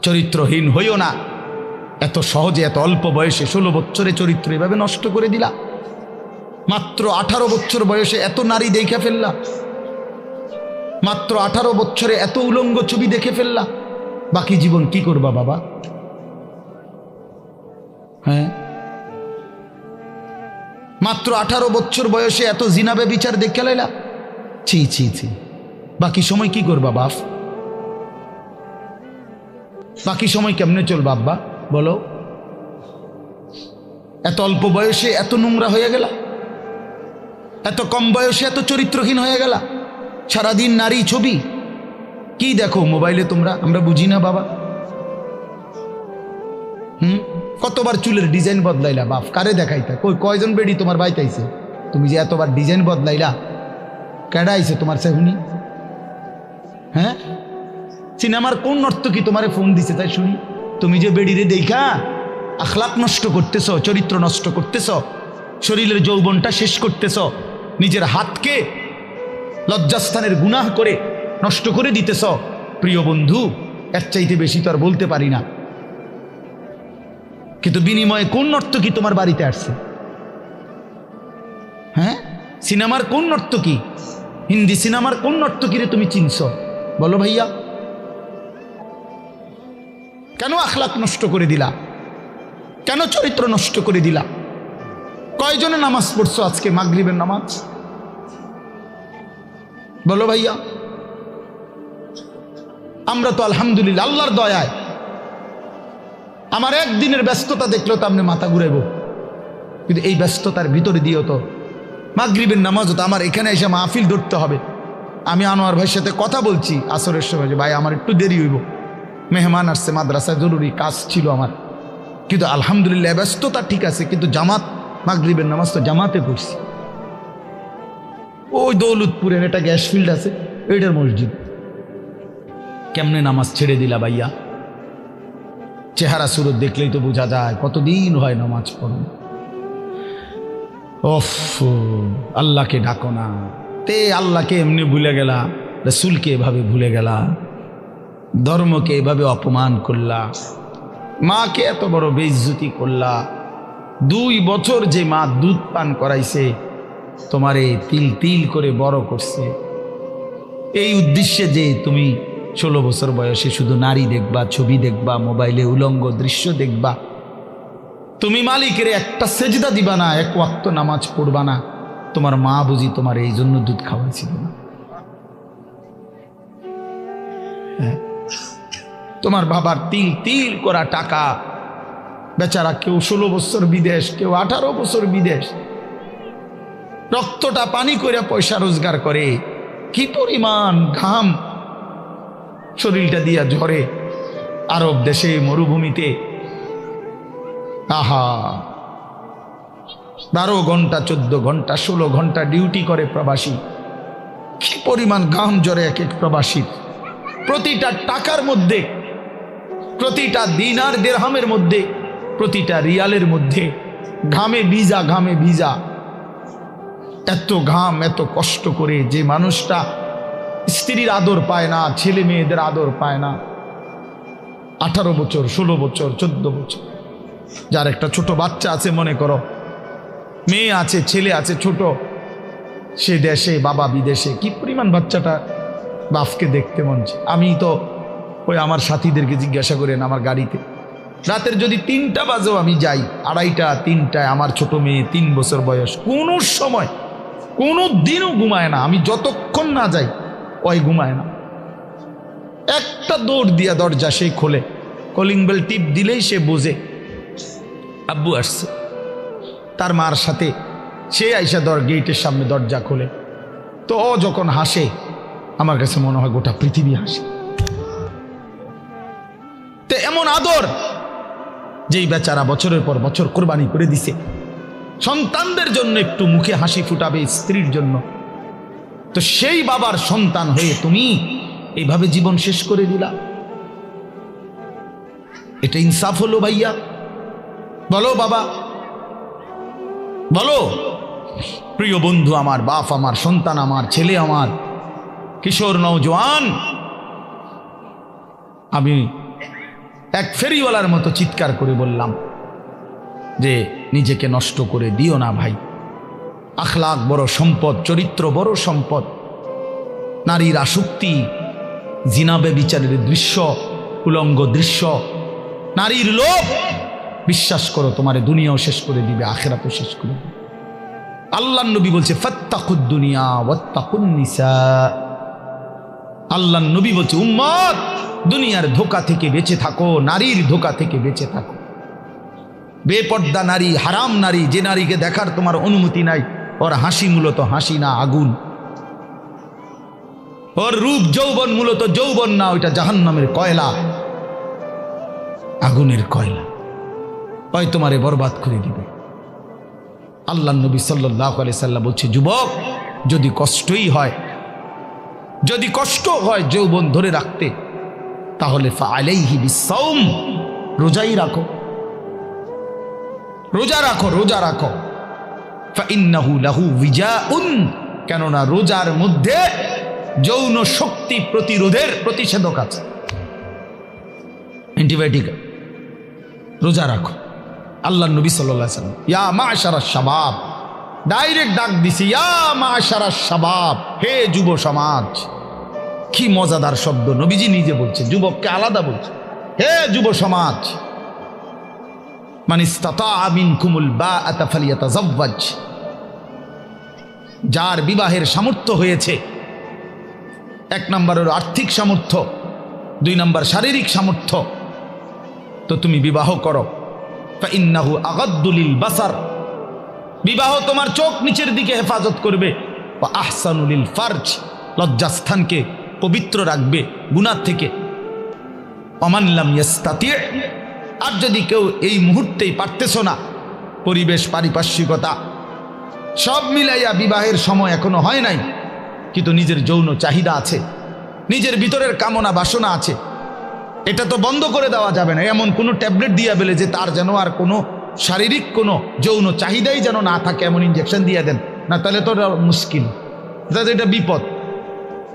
চরিত্রহীন হইও না। এত সহজে এত অল্প বয়সে 16 বছরে চরিত্র এভাবে নষ্ট করে দিলা। মাত্র 18 বছর বয়সে এত নারী দেখে ফেললা, মাত্র 18 বছরে এত উলঙ্গ ছবি দেখে ফেললা। বাকি জীবন কি করবা বাবা? হ্যাঁ, মাত্র 18 বছর বয়সে এত জিনা ব্যভিচার দেখে লাইলা। ছি ছি ছি। বাকি সময় কি করবা বাপ? বাকি সময় কেমনে চলবা আব্বা বলো? এত অল্প বয়সে এত নোংরা হয়ে গেলা, এত কম বয়সে এত চরিত্রহীন হয়ে গেলা। সারাদিন নারী ছবি কি দেখো মোবাইলে তোমরা? আমরা বুঝি না বাবা। কতবার চুলের ডিজাইন বদলাইলা বাপ? কারে দেখাইতা? কয়জন বেডি তোমার বাইতে আইছে? তুমি যে এতবার ডিজাইন বদলাইলা, কেডা আইছে তোমার সেহুনি? হ্যাঁ, সিনেমার কোন নর্তকী তোমারে ফোন দিছে তাই শুনি? তুমি যে বেডিরে দেখা আখলাক নষ্ট করতেছ, চরিত্র নষ্ট করতেছ, শরীরের যৌবনটা শেষ করতেছ, নিজের হাতকে লজ্জাস্থানের গুনাহ করে নষ্ট করে দিতেছ। প্রিয় বন্ধু, এর চাইতে বেশি তো আর বলতে পারি না। কিন্তু বিনিময়ে কোন নর্তকী তোমার বাড়িতে আসছে? হ্যাঁ, সিনেমার কোন নর্তকী, হিন্দি সিনেমার কোন নর্তকীরে তুমি চিনছ বলো ভাইয়া? কেন আখলাক নষ্ট করে দিলা? কেন চরিত্র নষ্ট করে দিলা? কয়জনে নামাজ পড়ছো আজকে মাগরিবের নামাজ বলো ভাইয়া? আমরা তো আলহামদুলিল্লাহ আল্লাহর দয়ায় আমার একদিনের ব্যস্ততা দেখলেও তো আপনি মাথা ঘুরাইব, কিন্তু এই ব্যস্ততার ভিতরে দিয়েও তো মাগরিবের নামাজও তো আমার এখানে এসে মাহফিল ধরতে হবে। আমি আনোয়ার ভাইয়ের সাথে কথা বলছি আসরের সময় যে ভাই আমার একটু দেরি হইব, মেহমান আসছে, মাদ্রাসায় জরুরি কাজ ছিল আমার। কিন্তু আলহামদুলিল্লাহ ব্যস্ততা ঠিক আছে, কিন্তু জামাত মাগরিবের নামাজ তো জামাতে পড়ছি। ওই দৌলতপুরের একটা গ্যাস ফিল্ড আছে, ওইটার মসজিদ। কেমনে নামাজ ছেড়ে দিলা ভাইয়া? চেহারা সুরত দেখলেই তো বোঝা যায় কতদিন হয় নামাজ পড়ো। ওফ, আল্লাহকে ডাকো না। তে আল্লাহকে এমনি ভুলে গেলা, রসুলকে এভাবে ভুলে গেলা, ধর্মকে এভাবে অপমান করলা, মাকে এত বড় বেইজ্জতি করলা। 2 বছর যে মা দুধ পান করাইছে, তোমারে তিল তিল করে বড় করছে, এই উদ্দেশ্যে যে তুমি 16 বছর বয়সে শুধু নারী দেখবা, ছবি দেখবা, মোবাইলে উলঙ্গ দৃশ্য দেখবা, তুমি মালিকের একটা সেজদা দিবা না, 1 ওয়াক্ত নামাজ পড়বা না। তোমার মা বুঝি তোমার এই জন্য দুধ খাওয়াইছিল না? তোমার বাবার তিল তিল করা টাকা, বেচারা কেউ 16 বছর বিদেশ, কেউ 18 বছর বিদেশ, রক্তটা পানি করে পয়সা রোজগার করে, কি পরিমাণ ঘাম শরীরটা দিয়া ঝরে আরব দেশে মরুভূমিতে। আহা, 12 ঘন্টা 14 ঘন্টা 16 ঘন্টা ডিউটি করে প্রবাসী, কি পরিমাণ ঘাম ঝরে এক এক প্রবাসী। প্রতিটা টাকার মধ্যে, প্রতিটা দিনার দিরহামের মধ্যে, প্রতিটা রিয়ালের মধ্যে ঘামে ভিজা, ঘামে ভিজা। এত ঘাম, এত কষ্ট করে যে মানুষটা স্ত্রীর আদর পায় না, ছেলে মেয়েদের আদর পায় না, 18 বছর 16 বছর 14 বছর, যার একটা ছোট বাচ্চা আছে, মনে করো মেয়ে আছে, ছেলে আছে ছোট, সে দেশে, বাবা বিদেশে, কি পরিমাণ বাচ্চাটা বাপকে দেখতে মন চায়। আমি তো ওই আমার সাথীদেরকে জিজ্ঞাসা করেন, আমার গাড়িতে রাতের যদি 3টা বাজেও আমি যাই, 2:30 3টায়, আমার ছোট মেয়ে 3 বছর বয়স, কোনো সময় কোনো দিনও ঘুমায় না। আমি যতক্ষণ না যাই ওই ঘুমায় না। একটা দৌড় দিয়া দরজা সেই খোলে, কলিং বেল টিপ দিলেই সে বোঝে আব্বু আসছে। তার মার সাথে সে আইসা গেটের সামনে দরজা খোলে, তো ও যখন হাসে আমার কাছে মনে হয় গোটা পৃথিবী হাসে। তো এমন আদর যেই বেচারা বছরের পর বছর কোরবানি করে দিছে সন্তানদের জন্য, একটু মুখে হাসি ফুটাবে স্ত্রীর জন্য, তো সেই বাবার সন্তান হয়ে তুমি এইভাবে জীবন শেষ করে দিলা। এটা ইনসাফ হলো ভাইয়া? বলো বাবা, বলো। প্রিয় বন্ধু আমার, বাপ আমার, সন্তান আমার, ছেলে আমার, কিশোর নওজোয়ান, আমি এক ফেরিওয়ালার মতো চিৎকার করে বললাম যে নিজেকে নষ্ট করে দিও না ভাই। আখলাক বড় সম্পদ, চরিত্র বড় সম্পদ। নারীর আসক্তি, জিনা ব্যভিচারের দৃশ্য, উলঙ্গ দৃশ্য, নারীর লোভ, বিশ্বাস করো তোমার দুনিয়াও শেষ করে দিবে, আখিরাতও শেষ করে দিবে। আল্লাহর নবী বলছে ফাত্তাকুদ দুনিয়া ওয়াত্তাকুন নিসা। আল্লাহর নবী বলছে উম্মত দুনিয়ার ধোঁকা থেকে বেঁচে থাকো, নারীর ধোঁকা থেকে বেঁচে থাকো। বেপর্দা নারী, হারাম নারী, যে নারীকে দেখার তোমার অনুমতি নাই, ওর হাসি মূলত হাসি না, আগুন। ওর রূপ যৌবন মূলত যৌবন না, ওইটা জাহান্নামের কয়লা, আগুনের কয়লা। ওই তোমারে বরবাদ করে দিবে। আল্লাহর নবী সাল্লাল্লাহু আলাইহি সাল্লাম বলছে যুবক, যদি কষ্টই হয়, যদি কষ্ট হয় যৌবন ধরে রাখতে, তাহলে ফাআলাইহি বিসসাওম, রোজাই রাখো, রোজা রাখো, রোজা রাখো। ফাইন্নাহু লাহু বিজাউন, কেননা রোজার মধ্যে যৌন শক্তি প্রতিরোধের প্রতিষেধক আছে, অ্যান্টিবায়োটিক। রোজা রাখো। আল্লাহ নবী সাল্লাল্লাহু আলাইহি ওয়াসাল্লাম ইয়া মাশারাশ শাবাব, ডাইরেক্ট ডাক দিছি, ইয়া মাশারাশ শাবাব, হে যুব সমাজ। কি মজাদার শব্দ, নবীজি নিজে বলছে, যুবককে আলাদা বলছে, হে যুব সমাজ। মান ইসতাতাআ মিনকুমুল বাআতা ফালিয়াতাযাওয়াজ, যার বিবাহের সামর্থ্য হয়েছে, এক নম্বর হলো আর্থিক সামর্থ্য, দুই নম্বর শারীরিক সামর্থ্য, তো তুমি বিবাহ করো। ফাইন্নাহু আগাদ্দু লিল বাসার, বিবাহ তোমার চোখ নিচের দিকে হেফাজত করবে। ওয়া আহসানু লিল ফারজ, লজ্জাস্থানকে পবিত্র রাখবে গুনাহ থেকে। ওমান লাম ইয়াস্তাতি, আর যদি কেউ এই মুহূর্তেই পারতেছো না, পরিবেশ পারিপার্শ্বিকতা সব মিলাইয়া বিবাহের সময় এখনো হয় নাই, কিন্তু নিজের যৌন চাহিদা আছে, নিজের ভিতরের কামনা বাসনা আছে, এটা তো বন্ধ করে দেওয়া যাবে না। এমন কোনো ট্যাবলেট দিয়া বেলে যে তার যেন আর কোনো শারীরিক কোনো যৌন চাহিদাই যেন না থাকে, এমন ইঞ্জেকশন দিয়ে দেন না, তাহলে তো মুশকিল, এটা বিপদ।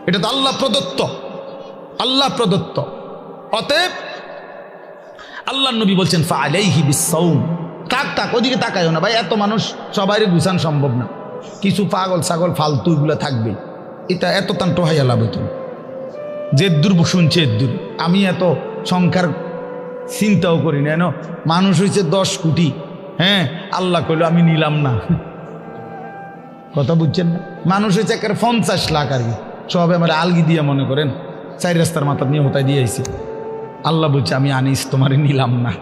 এটা তো আল্লাহ প্রদত্ত, আল্লাহ প্রদত্ত। অতএব আল্লাহ নবী বলছেন ফাআলাইহি বিসসাওম। তাক ওদিকে তাকায়ও না ভাই, এত মানুষ সবাইরে গুছান সম্ভব না, কিছু পাগল ছাগল ফালতু এগুলো থাকবে, এটা এত তান টোহাইয়া লাভ হতো। যে দূর শুনছে দূর, আমি এত সংখ্যার চিন্তাও করি না, এন মানুষ হয়েছে 10 কোটি, হ্যাঁ আল্লাহ কইল আমি নিলাম না, কথা বুঝছেন না? মানুষ হয়েছে একের 50 লাখ আর কি, সব আমার আলগি দিয়ে মনে করেন 4 রাস্তার মাথা নিয়ে হতায় দিয়ে আইছে। আল্লাহ বলছে আমি আনিস তোমারে নিলাম না,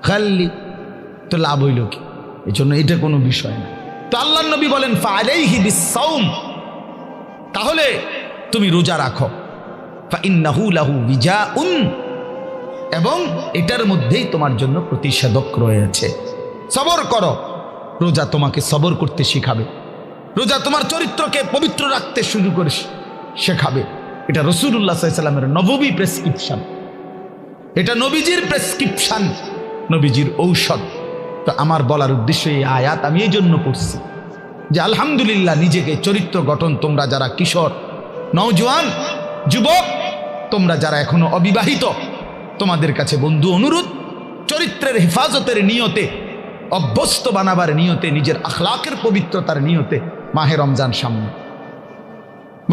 খালি তো লাভ হইল কি? এই জন্য এটা কোনো বিষয় না। তো আল্লাহ নবী বলেন ফাআলাইহি বিসসাওম, তাহলে তুমি রোজা রাখো। ফাইন্নাহু লাহু বিজাউন, এবং এটার মধ্যেই তোমার জন্য প্রতিষেধক রয়েছে। সবর করো, রোজা তোমাকে সবর করতে শিখাবে, রোজা তোমার চরিত্রকে পবিত্র রাখতে শুরু করে শেখাবে। এটা রাসূলুল্লাহ সাল্লাল্লাহু আলাইহি ওয়াসাল্লামের নববী প্রেসক্রিপশন, এটা নবীজির প্রেসক্রিপশন, নবীজির ঔষধ। তো আমার বলার উদ্দেশ্য এই আয়াত আমি এই জন্য পড়ছি যে আলহামদুলিল্লাহ, নিজেকে চরিত্র গঠন, তোমরা যারা কিশোর, নওজোয়ান, যুবক, তোমরা যারা এখনো অবিবাহিত, তোমাদের কাছে বন্ধু অনুরোধ, চরিত্রের হেফাজতের নিয়তে, অভ্যস্ত বানাবার নিয়তে, নিজের আখলাকের পবিত্রতার নিয়তে মাহে রমজান সামনে,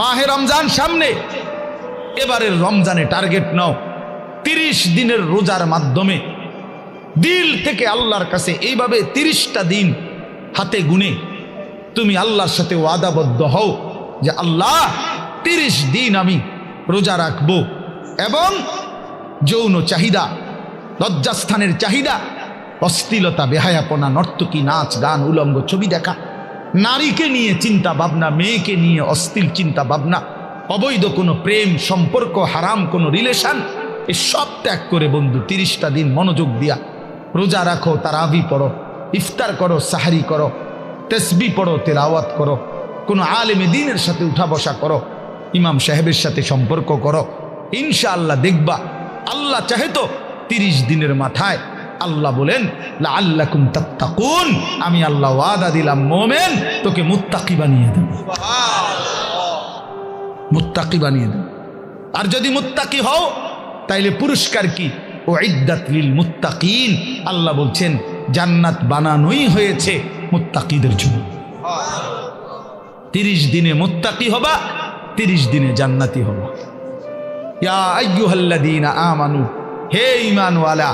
মাহে রমজান সামনে। এবারের রমজানে টার্গেট নাও 30 দিনের রোজার মাধ্যমে দিল থেকে আল্লাহর কাছে এইভাবে 30টা দিন হাতে গুনে তুমি আল্লাহর সাথে ওয়াদাবদ্ধ হও যে আল্লাহ 30 দিন আমি রোজা রাখবো, এবং যৌন চাহিদা, লজ্জাস্থানের চাহিদা, অশ্লীলতা, বেহায়াপনা, নর্তকী, নাচ গান, উলঙ্গ ছবি দেখা, নারীকে নিয়ে চিন্তা ভাবনা, মেয়েকে নিয়ে অশ্লীল চিন্তা ভাবনা, অবৈধ কোনো প্রেম সম্পর্ক, হারাম কোনো রিলেশন, এ সব ত্যাগ করে বন্ধু 30টা দিন মনোযোগ দিয়া রোজা রাখো। তারাবি পড়ো, ইফতার করো, সাহারি করো, তাসবিহ পড়ো, তেলাওয়াত করো, কোনো আলেমে দ্বীনের সাথে উঠা বসা করো, ইমাম সাহেবের সাথে সম্পর্ক করো। ইনশাআল্লাহ দেখবা আল্লাহ চাহে তো 30 দিনের মাথায় আল্লাহ বলেন লাআল্লাকুম তাত্তাকুন, আমি আল্লাহ ওয়াদা দিলাম মুমিন তোকে মুত্তাকি বানিয়ে দেব, মুত্তাকি বানিয়ে দেব। আর যদি মুত্তাকি হও তাইলে পুরস্কার কি? উইদ্দাত লিল মুত্তাকিন, আল্লাহ বলছেন জান্নাত বানানোই হয়েছে মুত্তাকিদের জন্য। 30 দিনে মুত্তাকি হবা, 30 দিনে জান্নাতি হবা। ইয়া আইয়ুহাল্লাযীনা আমানু, হে ঈমানওয়ালা,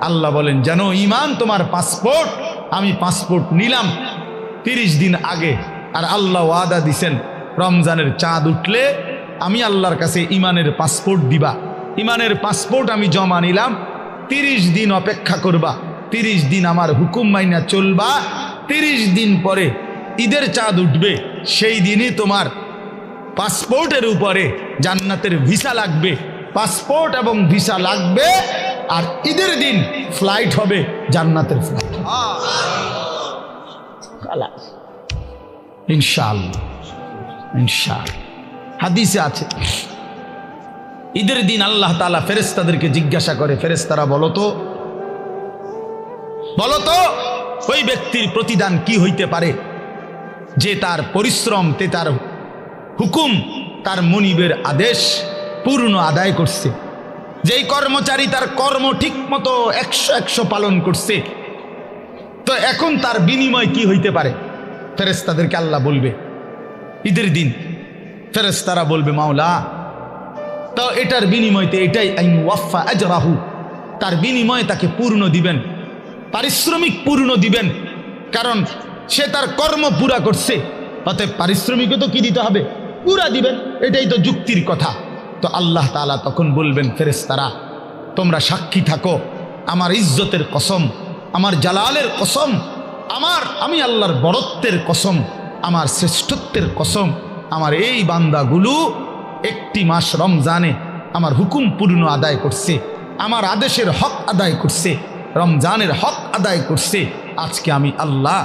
আল্লাহ বলেন জানো ঈমান তোমার পাসপোর্ট। আমি পাসপোর্ট নিলাম 30 দিন আগে, আর আল্লাহ ওয়াদা দিছেন রমজানের চাঁদ উঠলে আমি আল্লাহর কাছে ঈমানের পাসপোর্ট দিবা। ঈমানের পাসপোর্ট আমি জমা নিলাম, 30 দিন অপেক্ষা করবা, 30 দিন আমার হুকুম মাইনা চলবা। 30 দিন পরে ঈদের চাঁদ উঠবে, সেই দিনই তোমার পাসপোর্টের উপরে জান্নাতের ভিসা লাগবে। পাসপোর্ট এবং ভিসা লাগবে, আর ঈদের দিন ফ্লাইট হবে জান্নাতের ফ্লাইট, ইনশাআল্লাহ। ইনশাআল্লাহ হাদিসে আছে ঈদের দিন আল্লাহ তাআলা ফেরেশতাদেরকে জিজ্ঞাসা করে, ফেরেশতারা বলো তো ওই ব্যক্তির প্রতিদান কি হইতে পারে যে তার পরিশ্রম, তার হুকুম, তার মনিবের আদেশ পূর্ণ আদায় করছে। যেই কর্মচারী তার কর্ম ঠিক মতো 100 পালন করছে, তো এখন তার বিনিময় কি হইতে পারে? ফেরেশতাদেরকে আল্লাহ বলবে ঈদের দিন, ফেরেশতারা বলবে মাওলা, তো এটার বিনিময়তে এটাই আইন ওয়াফা আজরাহু, তার বিনিময়ে তাকে পূর্ণ দিবেন, পারিশ্রমিক পূর্ণ দিবেন, কারণ সে তার কর্ম পুরা করছে, অতএব পারিশ্রমিকও তো কি দিতে হবে, পুরা দিবেন, এটাই তো যুক্তির কথা। তো আল্লাহ তাআলা তখন বলবেন ফেরেশতারা তোমরা সাক্ষী থাকো, আমার ইজ্জতের কসম, আমার জালালের কসম, আমি আল্লাহর বড়ত্বের কসম, আমার শ্রেষ্ঠত্বের কসম, আমার এই বান্দাগুলো 1 মাস রমজানে আমার হুকুম পূর্ণ আদায় করছে, আমার আদেশের হক আদায় করছে, রমজানের হক আদায় করছে। আজকে আমি আল্লাহ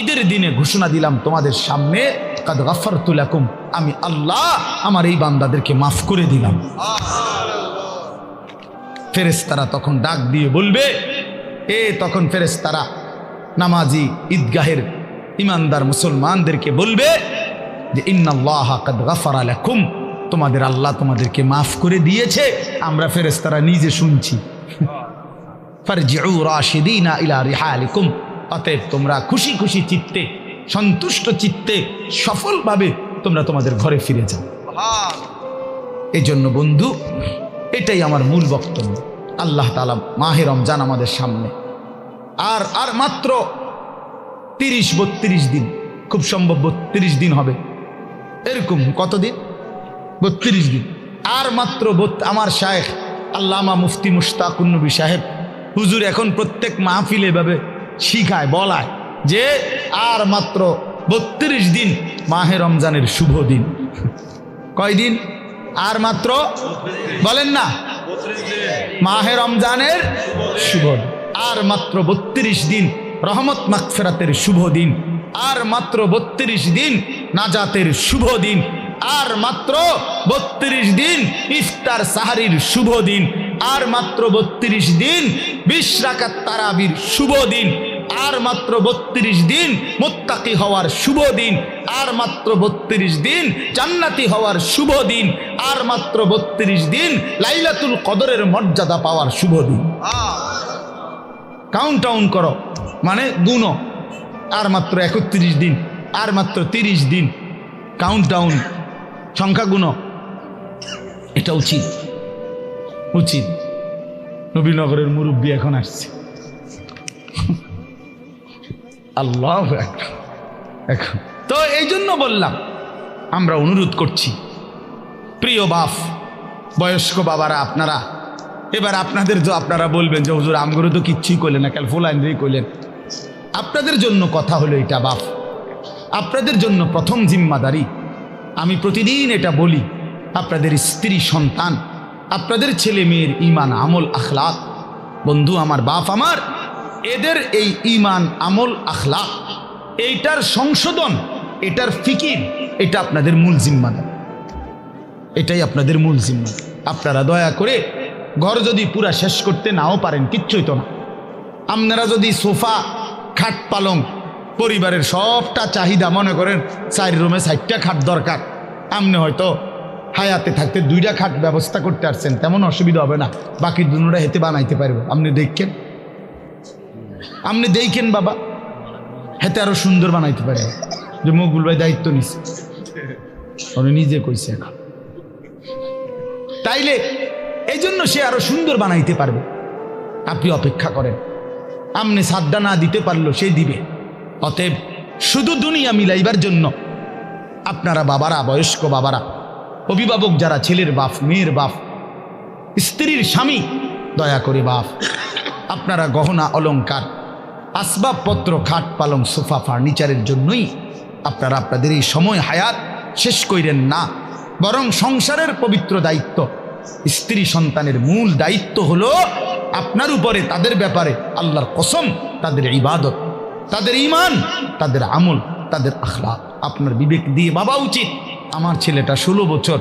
ঈদের দিনে ঘোষণা দিলাম তোমাদের সামনে, কাদ গাফারতু লাকুম, আমি আল্লাহ আমার এই বান্দাদেরকে মাফ করে দিলাম। ফেরেশতারা তখন ডাক দিয়ে বলবে, তখন ফেরেশতারা নামাজি ঈদগাহের ইমানদার মুসলমানদেরকে বলবে যে ইন্নাল্লাহা কাদ গাফারা লাকুম, তোমাদের আল্লাহ তোমাদেরকে মাফ করে দিয়েছে। আমরা ফেরেশতারা নিজে শুনছি। ফারজিউ রাশিদিনা ইলা রিহালিকুম, অতএব তোমরা খুশি খুশি চিত্তে, সন্তুষ্ট চিত্তে, সফলভাবে তোমরা তোমাদের ঘরে ফিরে যাও। এই জন্য বন্ধু, এটাই আমার মূল বক্তব্য। আল্লাহ তাআলা মাহে রমজান আমাদের সামনে, আর মাত্র 30-32 দিন, খুব সম্ভব 32 দিন হবে, এরকম কতদিন, 32 দিন। আর মাত্র আমার শায়েখ আল্লামা মুফতি মুশতাকুন নবী সাহেব হুজুর এখন প্রত্যেক মাহফিলে এভাবে শিখায়, বলায় যে আর মাত্র 32 দিন মাহে রমজানের শুভ দিন। কয়দিন? আর মাত্র, বলেন না, মাহে রমজানের শুভ, আর মাত্র 32 দিন রহমত মাগফিরাতের শুভ দিন, আর মাত্র 32 দিন নাজাতের শুভ দিন, আর মাত্র 32 দিন ইফতার সাহারির শুভ দিন, আর মাত্র 32 দিন 20 রাকাত তারাবির শুভ দিন, আর মাত্র 32 দিন মুত্তাকি হওয়ার শুভ দিন, আর মাত্র 32 দিন জান্নাতি হওয়ার শুভ দিন, আর মাত্র 32 দিন লাইলাতুল কদরের মর্যাদা পাওয়ার শুভ দিন। কাউন্ট ডাউন করো, মানে গুনো, আর মাত্র 31 দিন, আর মাত্র 30 দিন, কাউন্ট ডাউন, সংখ্যা গুনো। এটা উচিত নবীনগরের মুরব্বী এখন আসছে, আল্লাহু আকবার। এখন তো এই জন্য বললাম, আমরা অনুরোধ করছি প্রিয় বাপ, বয়স্ক বাবারা, আপনারা এবার আপনারা বলবেন যে হুজুর আমগরে তো কিচ্ছুই করলেন না, কাল ফুলাইনরেই করলেন। আপনাদের জন্য কথা হলো এটা বাপ, আপনাদের জন্য প্রথম জিম্মাদারি। আমি প্রতিদিন এটা বলি, আপনাদের স্ত্রী সন্তান, আপনাদের ছেলে মেয়ের ঈমান আমল আখলাক, বন্ধু আমার, বাপ আমার, এদের এই ঈমান আমল আখলাক, এইটার সংশোধন, এটার ফিকির, এটা আপনাদের মূল জিম্মাদারি, এটাই আপনাদের মূল জিম্মাদারি। আপনারা দয়া করে ঘর যদি পুরা শেষ করতে নাও পারেন, কিচ্ছুই তো না, আপনারা যদি সোফা, খাট, পালং, পরিবারের সবটা চাহিদা, মনে করেন 4 রুমে 4টা খাট দরকার, আপনি হয়তো হায়াতে থাকতে 2টা খাট ব্যবস্থা করতে পারছেন, তেমন অসুবিধা হবে না, বাকি দুটা হেতে বানাইতে পারবো। আপনি দেখেন বাবা, হেতে আরো সুন্দর বানাইতে পারবে। যে মকবুল ভাই দায়িত্ব নিছে, উনি নিজে কইছে এখন। তাইলে এই জন্য সে আরো সুন্দর বানাইতে পারবে। আপনি অপেক্ষা করেন, আপনি সাদ্দা না দিতে পারলো সে দিবে। অতএব শুধু দুনিয়া মিলাইবার জন্য আপনারা বাবারা, বয়স্ক বাবারা, অভিভাবক যারা, ছেলের বাপ, মেয়ের বাপ, স্ত্রীর স্বামী, দয়া করে বাপ, আপনারা গহনা অলংকার, আসবাবপত্র, খাট পালং, সোফা, ফার্নিচারের জন্যই আপনারা আপনাদের এই সময় হায়াত শেষ কইরেন না, বরং সংসারের পবিত্র দায়িত্ব, স্ত্রী সন্তানের মূল দায়িত্ব হলো আপনার উপরে, তাদের ব্যাপারে আল্লাহর কসম, তাদের ইবাদত, তাদের ঈমান, তাদের আমল, তাদের আখলাক আপনার বিবেক দিয়ে ভাবা উচিত। আমার ছেলেটা 16 বছর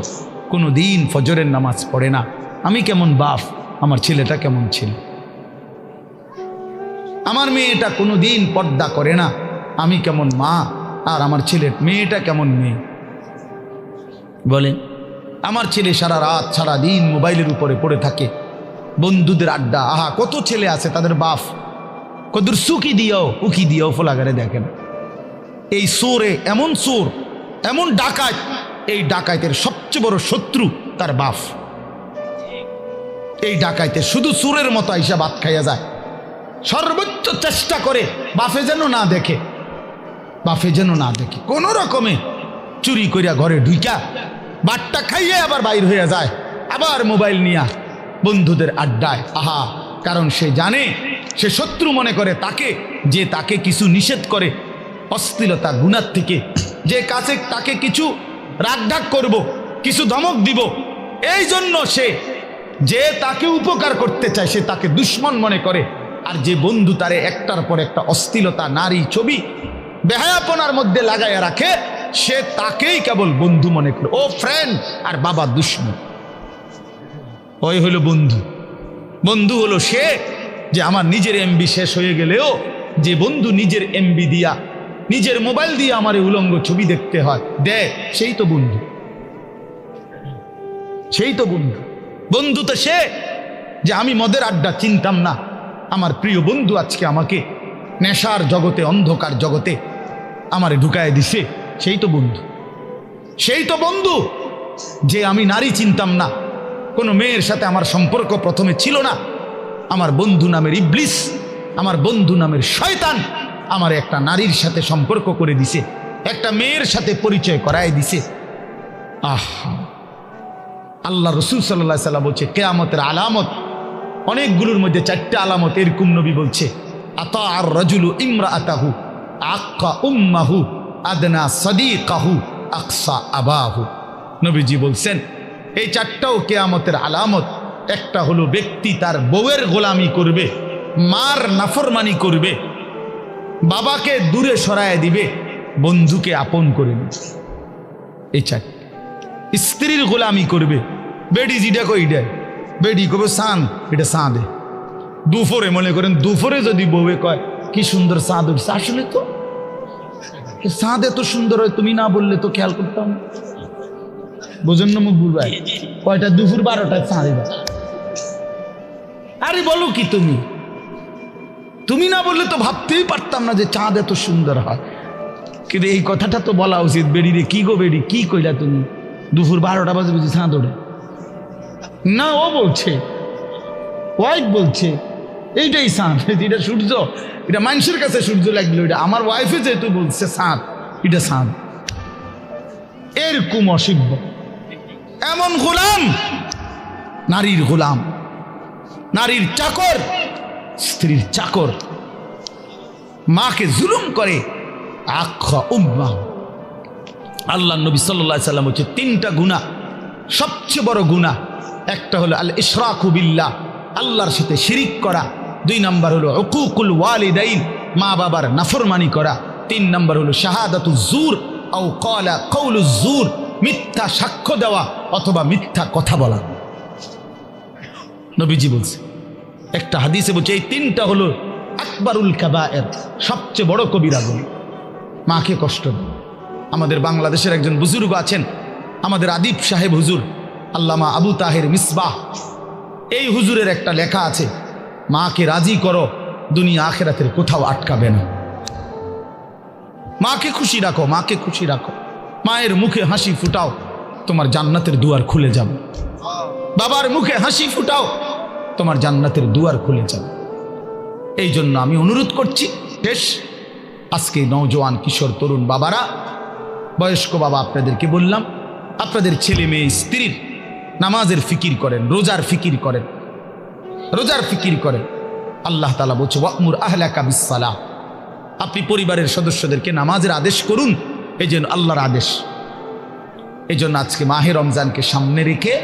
কোনো দিন ফজরের নামাজ পড়ে না, আমি কেমন বাপ, আমার ছেলেটা কেমন ছেলে। আমার মেয়েটা কোনো দিন পর্দা করে না, আমি কেমন মা, আর আমার মেয়েটা কেমন মেয়ে। বলেন, আমার ছেলে সারা রাত সারা দিন মোবাইলের উপরে পড়ে থাকে, বন্ধুদের আড্ডা। আহা, কত ছেলে আছে তাদের বাপ কদুর সুকি দিও উকি দিও ফোলাগারে দেখেন। এই সোরে এমন সোর, এমন ডাকাত, এই ডাকাতের সবচেয়ে বড় শত্রু তার বাপ। এই ডাকাইতে শুধু সুরের মতো আইসা ভাত খাইয়া যায়, সর্বোচ্চ চেষ্টা করে বাপে যেন না দেখে, কোন রকমে চুরি করিয়া ঘরে ঢুইকা বাটটা খাইয়ে আবার বাইর হইয়া যায়, আবার মোবাইল নিয়া বন্ধুদের আড্ডায়। আহা, কারণ সে জানে, সে শত্রু মনে করে তাকে, যে তাকে কিছু নিষেধ করে অশ্লীলতা গুনার থেকে, যে কাছে তাকে কিছু রাগঢাক করব, কিছু ধমক দিব। এই জন্য সে, যে তাকে উপকার করতে চায়, সে তাকে দুশ্মন মনে করে। আর যে বন্ধু তারে একটার পর একটা অশ্লীলতা, নারী, ছবি, বেহায়াপনার মধ্যে লাগাইয়া রাখে, সে তাকেই কেবল বন্ধু মনে করে, ও ফ্রেন্ড, আর বাবা দুশ্মন। ওই হলো বন্ধু। বন্ধু হলো সে, যে আমার নিজের এমবি শেষ হয়ে গেলেও যে বন্ধু নিজের এমবি দিয়া, নিজের মোবাইল দিয়ে আমার উলঙ্গ ছবি দেখতে হয়, দেখ, সেই তো বন্ধু। বন্ধু তো সে, যে আমি মদের আড্ডা চিনতাম না, আমার প্রিয় বন্ধু আজকে আমাকে নেশার জগতে, অন্ধকার জগতে আমারে ঢুকায় দিছে, সেই তো বন্ধু। যে আমি নারী চিনতাম না, কোনো মেয়ের সাথে আমার সম্পর্ক প্রথমে ছিল না, আমার বন্ধু নামের ইবলিস, আমার বন্ধু নামের শয়তান আমার একটা নারীর সাথে সম্পর্ক করে দিছে, একটা মেয়ের সাথে পরিচয় করায় দিছে। আহা, আল্লাহ রসুল সাল্লাল্লাহু আলাইহি ওয়াসাল্লাম বলছে, কিয়ামতের আলামত অনেকগুলোর মধ্যে 4টা আলামত, এরকম নবী বলছে, আতা আর রাজুলু ইমরাআতাহু আক্কা উম্মাহু আদনা সাদিকাহু আকসা আবাহু। নবীজি বলছেন, এই 4টাও কিয়ামতের আলামত। একটা হলো ব্যক্তি তার বউয়ের গোলামি করবে, মার নাফরমানি করবে, বাবাকে দূরে সরায় দিবে, বন্ধুকে আপন করে নেবে। এই 4। স্ত্রীর গোলামি করবে, বেডি যেটা কই দেয়, বেডি কবে সান, এটা সাঁদে। দুপুরে মনে করেন, দুপুরে যদি বউয়ে কয় কি সুন্দর চাঁদ উঠছে, আসলে তো চাঁদ এত সুন্দর হয়, তুমি না বললে তো খেয়াল করতাম। বোঝেন না মুখ বুড়ায়, কয়টা দুপুর 12টায় চাঁদ। আরে বলো কি, তুমি না বললে তো ভাবতেই পারতাম না যে চাঁদ এত সুন্দর হয়। কিন্তু এই কথাটা তো বলা উচিত, বেডি রে, কি গো বেডি, কি কইলা তুমি, দুপুর 12টা বাজে বুঝি চাঁদ ওঠে না? ও বলছে, ওয়াইফ বলছে এইটাই চাঁদ, এটা সূর্য, এটা মানুষের কাছে সূর্য লাগলো, এটা আমার ওয়াইফে যেহেতু বলছে চাঁদ, এটা চাঁদ। এরকম অসভ্য, এমন গোলাম, নারীর গোলাম, নারীর চাকর, স্ত্রীর চাকর, মাকে জুলুম করে। আক্কা উম্মাহ। আল্লাহ নবী সাল্লাল্লাহু আলাইহি ওয়াসাল্লাম বলছে, 3টা গুনাহ, সবচেয়ে বড় গুনাহ। একটা হলো আল ইশরাকু বিল্লাহ, আল্লাহর সাথে শিরিক করা। 2 নাম্বার হলো উকুকুল ওয়ালিদাইন, মা বাবার নাফরমানি করা। 3 নাম্বার হলো শাহাদাতুজ জুর আও কাউলুজ জুর, মিথ্যা সাক্ষ্য দেওয়া অথবা মিথ্যা কথা বলা। নবীজি বলছে, একটা হাদিসে বলছে, এই 3টা হলো আকবারুল কাবায়ের, সবচেয়ে বড় কবিরা গুনাহ। মাকে কষ্ট দেয়। আমাদের বাংলাদেশের একজন বুজুর্গ আছেন, আমাদের আদিব সাহেব হুজুর আল্লামা আবু তাহের মিসবাহ, এই হুজুরের একটা লেখা আছে, মাকে রাজি করো, দুনিয়া আখেরাতের কোথাও আটকাবে না। মাকে খুশি রাখো, মাকে খুশি রাখো, মায়ের মুখে হাসি ফুটাও, তোমার জান্নাতের দুয়ার খুলে যাবে। বাবার মুখে হাসি ফুটাও, তোমার জান্নাতের দুয়ার খুলে যাবে। এই জন্য আমি অনুরোধ করছি, বেশ আজকে নওজোয়ান কিশোর তরুণ বাবারা, বয়স্ক বাবা, আপনাদেরকে বললাম, আপনাদের ছেলে মেয়ে স্ত্রীর নামাজের ফিকির করেন, রোজার ফিকির করেন, রোজার ফিকির করেন। আল্লাহ তাআলা বলছে ওয়া'মুর আহলাকা বিস-সালাহ, আপনি পরিবারের সদস্যদেরকে নামাজের আদেশ করুন, এই জন্য আল্লাহর আদেশ। এই জন্য আজকে মাহে রমজানকে সামনে রেখে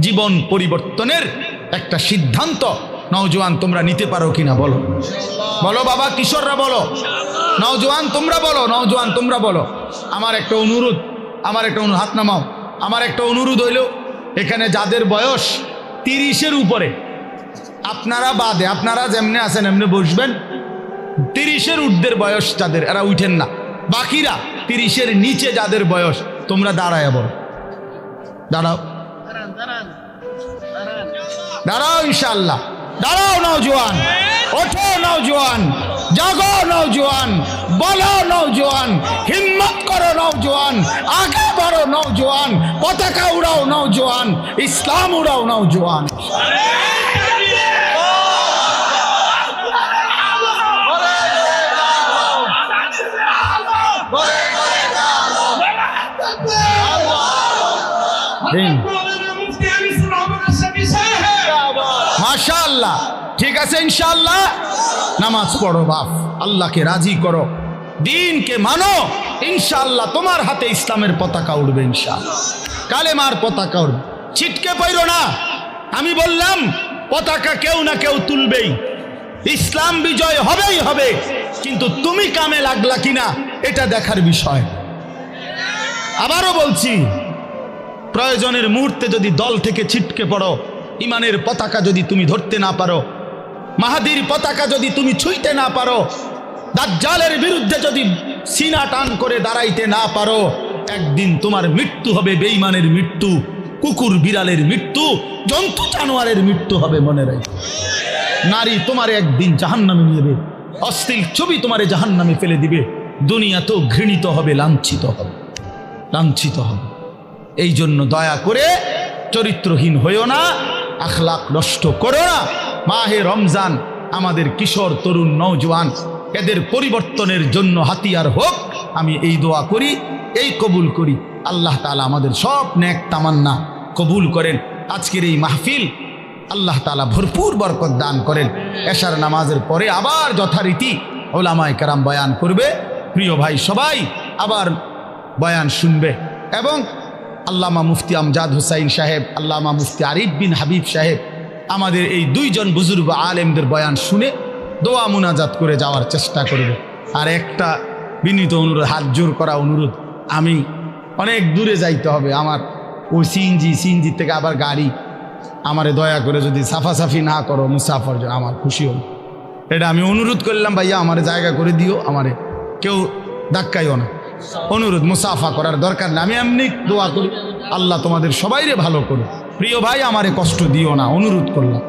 জীবন পরিবর্তনের একটা সিদ্ধান্ত নওজোয়ান তোমরা নিতে পারো কিনা বলো, বলো বাবা, কিশোররা বলো, নওজোয়ান তোমরা বলো, নওজোয়ান তোমরা বলো। আমার একটা অনুরোধ, হাত নামাও। আমার একটা অনুরোধ হইল, এখানে যাদের বয়স 30-এর উপরে, আপনারা বাদে, আপনারা যেমনে আছেন এমনি বসবেন। 30-এর ঊর্ধ্বের বয়স যাদের, এরা উঠেন না। বাকিরা 30-এর নিচে যাদের বয়স, তোমরা দাঁড়ায় বলো, দাঁড়াও, দাঁড়াও, ইনশাআল্লাহ দাঁড়াও। নওজোয়ান ওঠো, নওজোয়ান জাগো, নওজোয়ান বলো, নওজোয়ান হিম্মত করো, নওজোয়ান আগে বাড়ো, নওজোয়ান পতাকা উড়াও, নওজোয়ান ইসলাম উড়াও, নওজোয়ান। মাশাআল্লাহ, ঠিক আছে, ইনশাআল্লাহ নামাজ পড়ো বাপ, আল্লাহকে রাজি করো, দ্বীনকে মানো, ইনশাআল্লাহ তোমার হাতে ইসলামের পতাকা উড়বে, ইনশাআল্লাহ কালেমার পতাকা উড়বে। ছিটকে পড়ো না, আমি বললাম পতাকা কেউ না কেউ তুলবেই, ইসলাম বিজয় হবেই হবে, কিন্তু তুমি কামে লাগলা কিনা এটা দেখার বিষয়। আবারও বলছি, প্রয়োজনের মুহূর্তে যদি দল থেকে ছিটকে পড়ো, ইমানের পতাকা যদি তুমি ধরতে না পারো, মাহাদির পতাকা যদি তুমি ছুঁইতে না পারো, দাজ্জালের বিরুদ্ধে যদি সিনা টান করে দাঁড়াইতে না পারো, একদিন তোমার মৃত্যু হবে বেঈমানের মৃত্যু, কুকুর বিড়ালের মৃত্যু, জন্তু জানোয়ারের মৃত্যু হবে, মনে রাখো। নারী তোমারে একদিন জাহান্নামে নিয়ে যাবে, অশ্লীল ছবি তোমারে জাহান্নামে ফেলে দিবে, দুনিয়া তো ঘৃণিত হবে, লাঞ্ছিত হবে, লাঞ্ছিত হবে। এই জন্য দয়া করে চরিত্রহীন হইও না, আখলাক নষ্ট করো না। মাহে রমজান আমাদের কিশোর তরুণ নওজোয়ান, এদের পরিবর্তনের জন্য হাতিয়ার হোক, আমি এই দোয়া করি, এই কবুল করি। আল্লাহ তাআলা আমাদের সব নেক তামান্না কবুল করেন। আজকের এই মাহফিল আল্লাহ তাআলা ভরপুর বরকত দান করেন। এশার নামাজের পরে আবার যথারীতি ওলামায়ে কেরাম বয়ান করবে, প্রিয় ভাই সবাই আবার বয়ান শুনবে, এবং আল্লামা মুফতি আমজাদ হুসাইন সাহেব, আল্লামা মুফতি আরিফ বিন হাবিব সাহেব, আমাদের এই দুইজন বুজুর্গ আলেমদের বয়ান শুনে দোয়া মুনাজাত করে যাওয়ার চেষ্টা করবে। আর একটা বিনীত অনুরোধ, হাত জোর করা অনুরোধ, আমি অনেক দূরে যাইতে হবে, আমার ওই সিএনজি থেকে আবার গাড়ি, আমারে দয়া করে যদি সাফাসাফি না করো মুসাফর, আমার খুশি হল। এটা আমি অনুরোধ করলাম, ভাইয়া আমার জায়গা করে দিও, আমারে কেউ ধাক্কাইও না, অনুরোধ, মুসাফা করার দরকার নেই। আমি এমনি দোয়া করি, আল্লাহ তোমাদের সবাইরে ভালো করো। প্রিয় ভাই, আমারে কষ্ট দিও না, অনুরোধ করলাম।